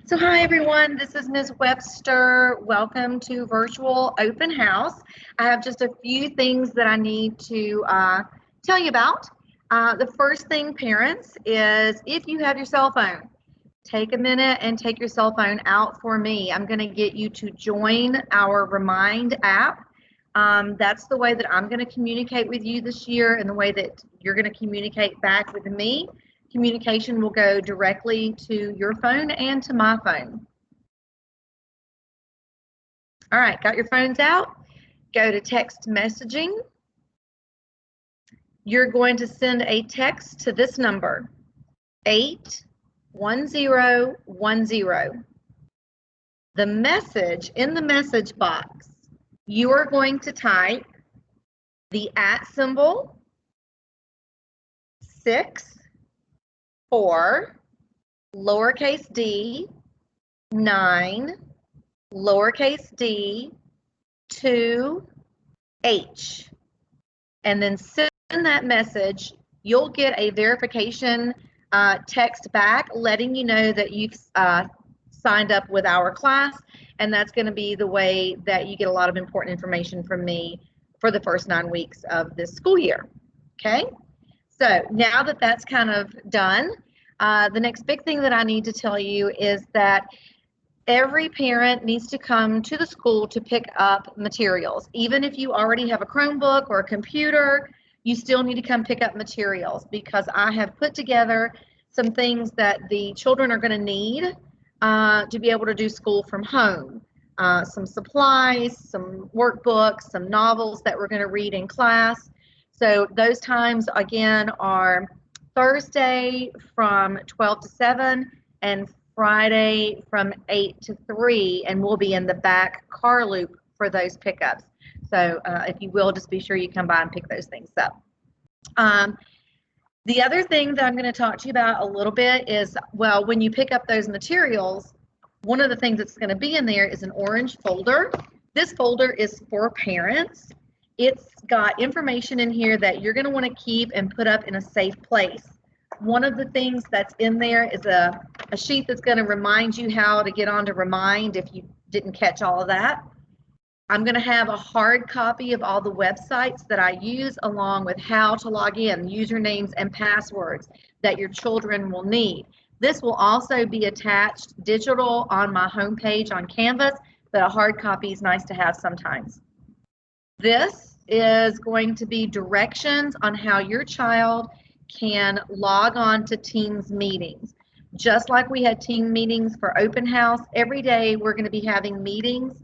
So hi everyone, this is Ms. Webster. Welcome to Virtual Open House. I have just a few things that I need to tell you about. The first thing, parents, is if you have your cell phone, take a minute and take your cell phone out for me. I'm going to get you to join our Remind app. That's the way that I'm going to communicate with you this year, and the way that you're going to communicate back with me. Communication will go directly to your phone and to my phone. All right, got your phones out? Go to text messaging. You're going to send a text to this number, 81010. The message, in the message box, you are going to type the @ symbol, 6, 4, lowercase d, 9, lowercase d, 2, h, and then send that message. You'll get a verification text back letting you know that you've signed up with our class, and that's going to be the way that you get a lot of important information from me for the first 9 weeks of this school year. Okay, so now that that's kind of done, the next big thing that I need to tell you is that every parent needs to come to the school to pick up materials. Even if you already have a Chromebook or a computer, you still need to come pick up materials, because I have put together some things that the children are going to need to be able to do school from home. Some supplies, some workbooks, some novels that we're going to read in class. So those times again are Thursday from 12 to 7 and Friday from 8 to 3, and we'll be in the back car loop for those pickups. So if you will, just be sure you come by and pick those things up. The other thing that I'm going to talk to you about a little bit is, well, when you pick up those materials, one of the things that's going to be in there is an orange folder. This folder is for parents. It's got information in here that you're going to want to keep and put up in a safe place. One of the things that's in there is a sheet that's going to remind you how to get on to Remind if you didn't catch all of that. I'm going to have a hard copy of all the websites that I use, along with how to log in, usernames and passwords that your children will need. This will also be attached digital on my homepage on Canvas, but a hard copy is nice to have sometimes. This is going to be directions on how your child can log on to Teams meetings. Just like we had team meetings for open house, every day we're going to be having meetings,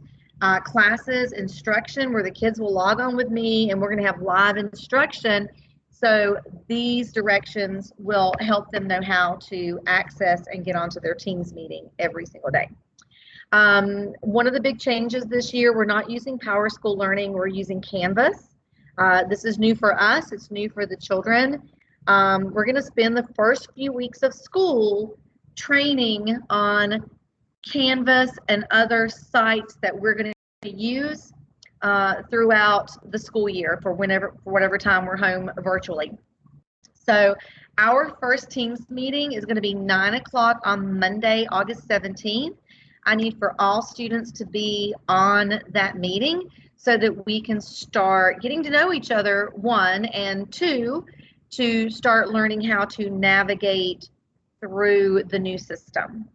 classes, instruction, where the kids will log on with me and we're going to have live instruction. So these directions will help them know how to access and get onto their Teams meeting every single day. One of the big changes this year, we're not using Power School Learning, we're using Canvas. This is new for us, it's new for the children. We're going to spend the first few weeks of school training on Canvas and other sites that we're going to use throughout the school year for whatever time we're home virtually. So our first Teams meeting is going to be 9 o'clock on Monday, August 17th. I need for all students to be on that meeting so that we can start getting to know each other, 1, and 2, to start learning how to navigate through the new system.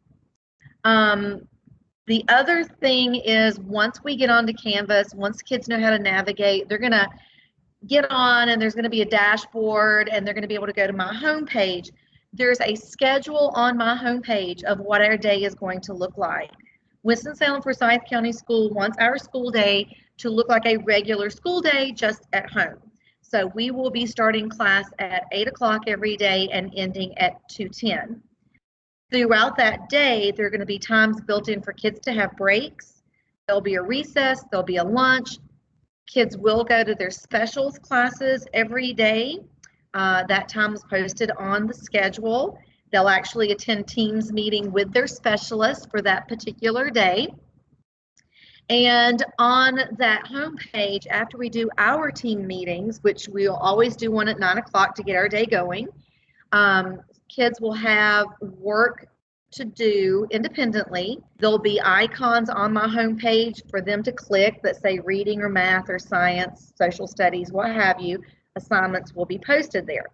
The other thing is, once we get onto Canvas, once kids know how to navigate, they're going to get on and there's going to be a dashboard and they're going to be able to go to my homepage. There's a schedule on my homepage of what our day is going to look like. Winston-Salem Forsyth County School wants our school day to look like a regular school day, just at home. So we will be starting class at 8 o'clock every day and ending at 2:10. Throughout that day, there are going to be times built in for kids to have breaks. There'll be a recess, there'll be a lunch. Kids will go to their specials classes every day. That time is posted on the schedule. They'll actually attend Teams meeting with their specialist for that particular day. And on that homepage, after we do our team meetings, which we'll always do one at 9 o'clock to get our day going, kids will have work to do independently. There'll be icons on my homepage for them to click that say reading or math or science, social studies, what have you. Assignments will be posted there.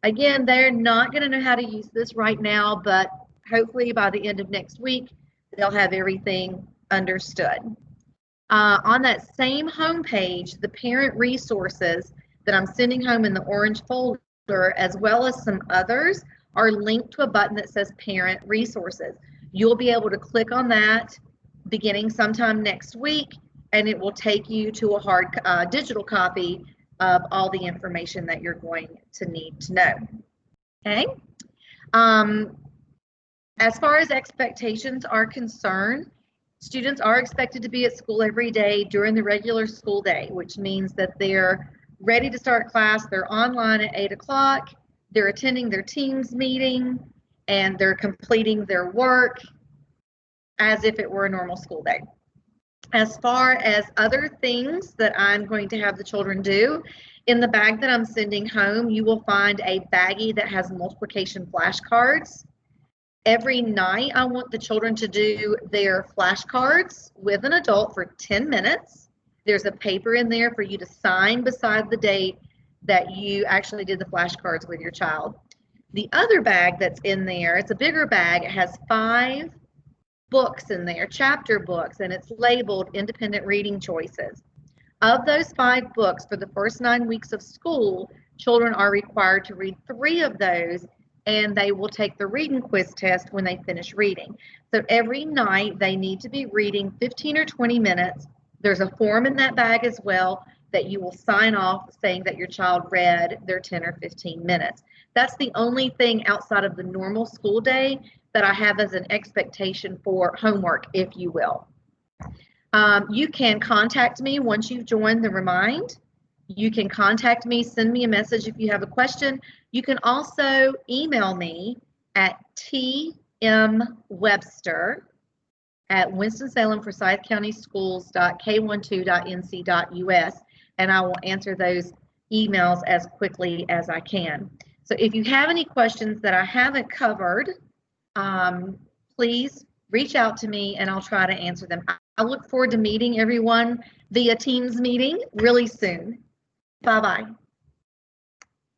Again, they're not going to know how to use this right now, but hopefully by the end of next week, they'll have everything understood. On that same homepage, the parent resources that I'm sending home in the orange folder, as well as some others, are linked to a button that says Parent Resources. You'll be able to click on that beginning sometime next week, and it will take you to a hard digital copy of all the information that you're going to need to know. Okay. As far as expectations are concerned, students are expected to be at school every day during the regular school day, which means that they're ready to start class. They're online at 8 o'clock. They're attending their Teams meeting, and they're completing their work as if it were a normal school day. As far as other things that I'm going to have the children do, in the bag that I'm sending home, you will find a baggie that has multiplication flashcards. Every night, I want the children to do their flashcards with an adult for 10 minutes. There's a paper in there for you to sign beside the date that you actually did the flashcards with your child. The other bag that's in there, it's a bigger bag. It has 5 books in there, chapter books, and it's labeled independent reading choices. Of those 5 books, for the first 9 weeks of school, children are required to read 3 of those, and they will take the reading quiz test when they finish reading. So every night they need to be reading 15 or 20 minutes. There's a form in that bag as well that you will sign off saying that your child read their 10 or 15 minutes. That's the only thing outside of the normal school day that I have as an expectation for homework, if you will. You can contact me once you've joined the Remind. You can contact me, send me a message if you have a question. You can also email me at tmwebster@winston-salem-forsyth-county-schools.k12.nc.us, and I will answer those emails as quickly as I can. So if you have any questions that I haven't covered, please reach out to me and I'll try to answer them. I look forward to meeting everyone via Teams meeting really soon. Bye-bye.